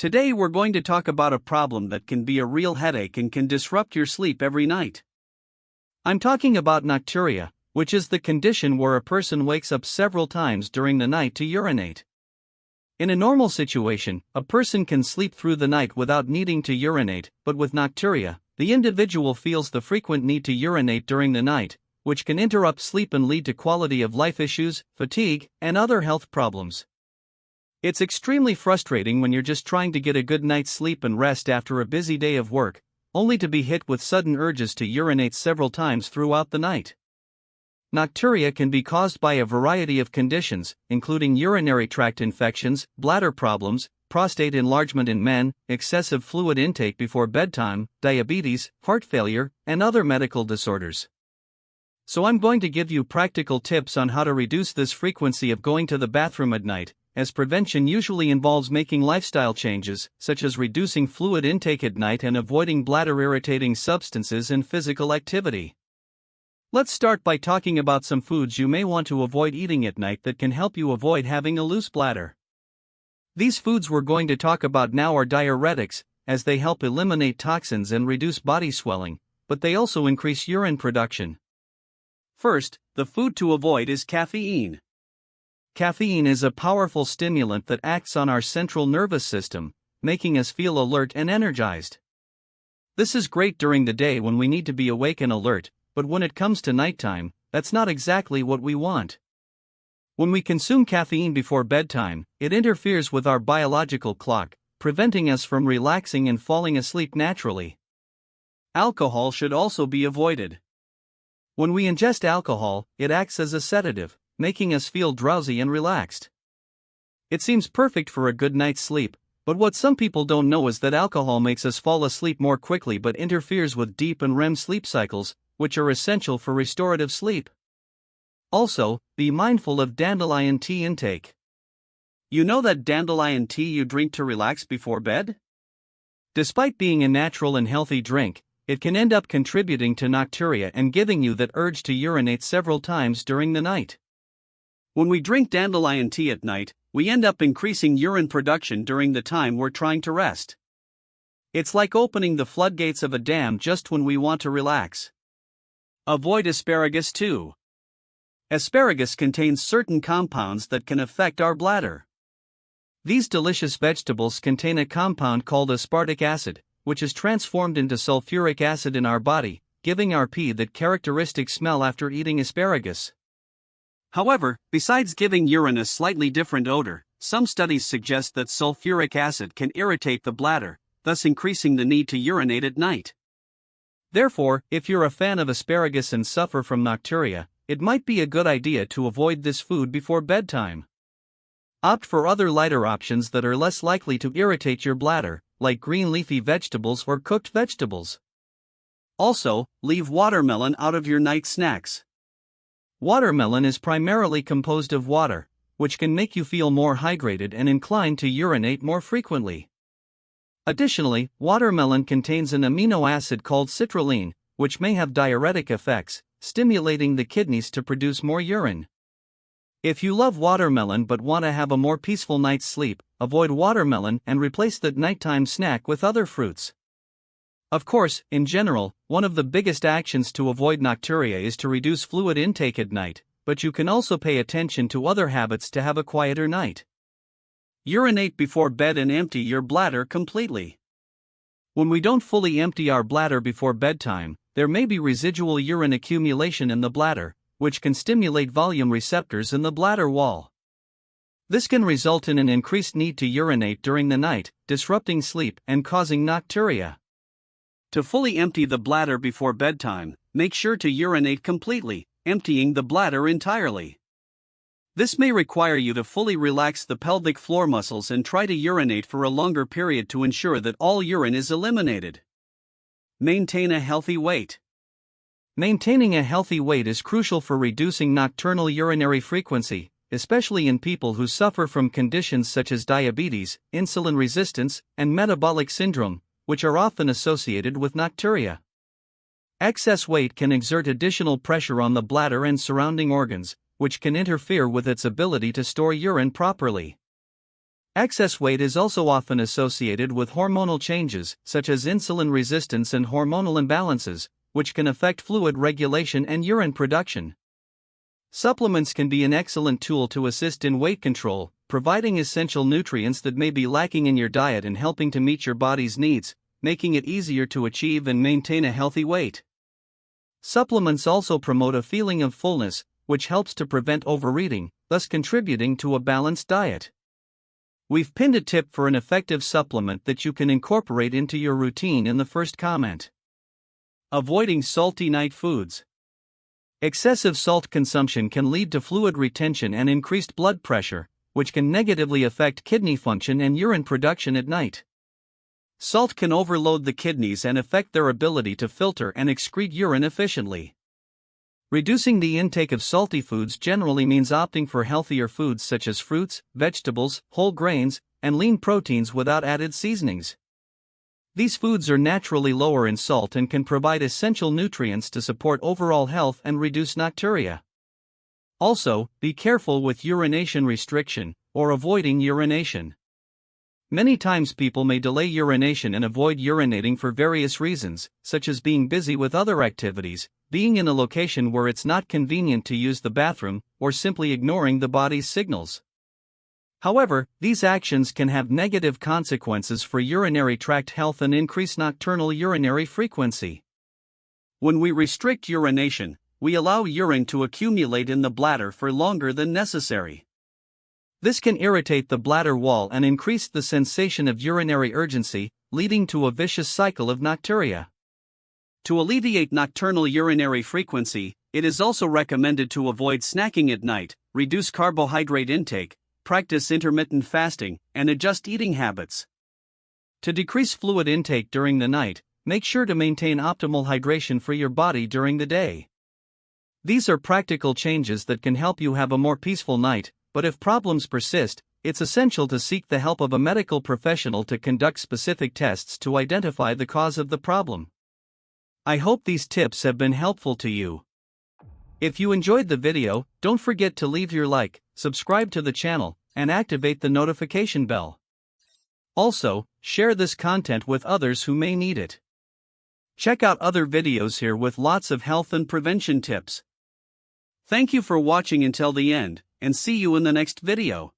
Today we're going to talk about a problem that can be a real headache and can disrupt your sleep every night. I'm talking about nocturia, which is the condition where a person wakes up several times during the night to urinate. In a normal situation, a person can sleep through the night without needing to urinate, but with nocturia, the individual feels the frequent need to urinate during the night, which can interrupt sleep and lead to quality of life issues, fatigue, and other health problems. It's extremely frustrating when you're just trying to get a good night's sleep and rest after a busy day of work, only to be hit with sudden urges to urinate several times throughout the night. Nocturia can be caused by a variety of conditions, including urinary tract infections, bladder problems, prostate enlargement in men, excessive fluid intake before bedtime, diabetes, heart failure, and other medical disorders. So I'm going to give you practical tips on how to reduce this frequency of going to the bathroom at night, as prevention usually involves making lifestyle changes, such as reducing fluid intake at night and avoiding bladder-irritating substances and physical activity. Let's start by talking about some foods you may want to avoid eating at night that can help you avoid having a loose bladder. These foods we're going to talk about now are diuretics, as they help eliminate toxins and reduce body swelling, but they also increase urine production. First, the food to avoid is caffeine. Caffeine is a powerful stimulant that acts on our central nervous system, making us feel alert and energized. This is great during the day when we need to be awake and alert, but when it comes to nighttime, that's not exactly what we want. When we consume caffeine before bedtime, it interferes with our biological clock, preventing us from relaxing and falling asleep naturally. Alcohol should also be avoided. When we ingest alcohol, it acts as a sedative, making us feel drowsy and relaxed. It seems perfect for a good night's sleep, but what some people don't know is that alcohol makes us fall asleep more quickly but interferes with deep and REM sleep cycles, which are essential for restorative sleep. Also, be mindful of dandelion tea intake. You know that dandelion tea you drink to relax before bed? Despite being a natural and healthy drink, it can end up contributing to nocturia and giving you that urge to urinate several times during the night. When we drink dandelion tea at night, we end up increasing urine production during the time we're trying to rest. It's like opening the floodgates of a dam just when we want to relax. Avoid asparagus too. Asparagus contains certain compounds that can affect our bladder. These delicious vegetables contain a compound called aspartic acid, which is transformed into sulfuric acid in our body, giving our pee that characteristic smell after eating asparagus. However, besides giving urine a slightly different odor, some studies suggest that sulfuric acid can irritate the bladder, thus increasing the need to urinate at night. Therefore, if you're a fan of asparagus and suffer from nocturia, it might be a good idea to avoid this food before bedtime. Opt for other lighter options that are less likely to irritate your bladder, like green leafy vegetables or cooked vegetables. Also, leave watermelon out of your night snacks. Watermelon is primarily composed of water, which can make you feel more hydrated and inclined to urinate more frequently. Additionally, watermelon contains an amino acid called citrulline, which may have diuretic effects, stimulating the kidneys to produce more urine. If you love watermelon but want to have a more peaceful night's sleep, avoid watermelon and replace that nighttime snack with other fruits. Of course, in general, one of the biggest actions to avoid nocturia is to reduce fluid intake at night, but you can also pay attention to other habits to have a quieter night. Urinate before bed and empty your bladder completely. When we don't fully empty our bladder before bedtime, there may be residual urine accumulation in the bladder, which can stimulate volume receptors in the bladder wall. This can result in an increased need to urinate during the night, disrupting sleep and causing nocturia. To fully empty the bladder before bedtime, make sure to urinate completely, emptying the bladder entirely. This may require you to fully relax the pelvic floor muscles and try to urinate for a longer period to ensure that all urine is eliminated. Maintain a healthy weight. Maintaining a healthy weight is crucial for reducing nocturnal urinary frequency, especially in people who suffer from conditions such as diabetes, insulin resistance, and metabolic syndrome, which are often associated with nocturia. Excess weight can exert additional pressure on the bladder and surrounding organs, which can interfere with its ability to store urine properly. Excess weight is also often associated with hormonal changes, such as insulin resistance and hormonal imbalances, which can affect fluid regulation and urine production. Supplements can be an excellent tool to assist in weight control, providing essential nutrients that may be lacking in your diet and helping to meet your body's needs, making it easier to achieve and maintain a healthy weight. Supplements also promote a feeling of fullness, which helps to prevent overeating, thus contributing to a balanced diet. We've pinned a tip for an effective supplement that you can incorporate into your routine in the first comment. Avoiding salty night foods. Excessive salt consumption can lead to fluid retention and increased blood pressure, which can negatively affect kidney function and urine production at night. Salt can overload the kidneys and affect their ability to filter and excrete urine efficiently. Reducing the intake of salty foods generally means opting for healthier foods such as fruits, vegetables, whole grains, and lean proteins without added seasonings. These foods are naturally lower in salt and can provide essential nutrients to support overall health and reduce nocturia. Also, be careful with urination restriction, or avoiding urination. Many times people may delay urination and avoid urinating for various reasons, such as being busy with other activities, being in a location where it's not convenient to use the bathroom, or simply ignoring the body's signals. However, these actions can have negative consequences for urinary tract health and increase nocturnal urinary frequency. When we restrict urination, we allow urine to accumulate in the bladder for longer than necessary. This can irritate the bladder wall and increase the sensation of urinary urgency, leading to a vicious cycle of nocturia. To alleviate nocturnal urinary frequency, it is also recommended to avoid snacking at night, reduce carbohydrate intake, practice intermittent fasting, and adjust eating habits. To decrease fluid intake during the night, make sure to maintain optimal hydration for your body during the day. These are practical changes that can help you have a more peaceful night, but if problems persist, it's essential to seek the help of a medical professional to conduct specific tests to identify the cause of the problem. I hope these tips have been helpful to you. If you enjoyed the video, don't forget to leave your like, subscribe to the channel, and activate the notification bell. Also, share this content with others who may need it. Check out other videos here with lots of health and prevention tips. Thank you for watching until the end, and see you in the next video.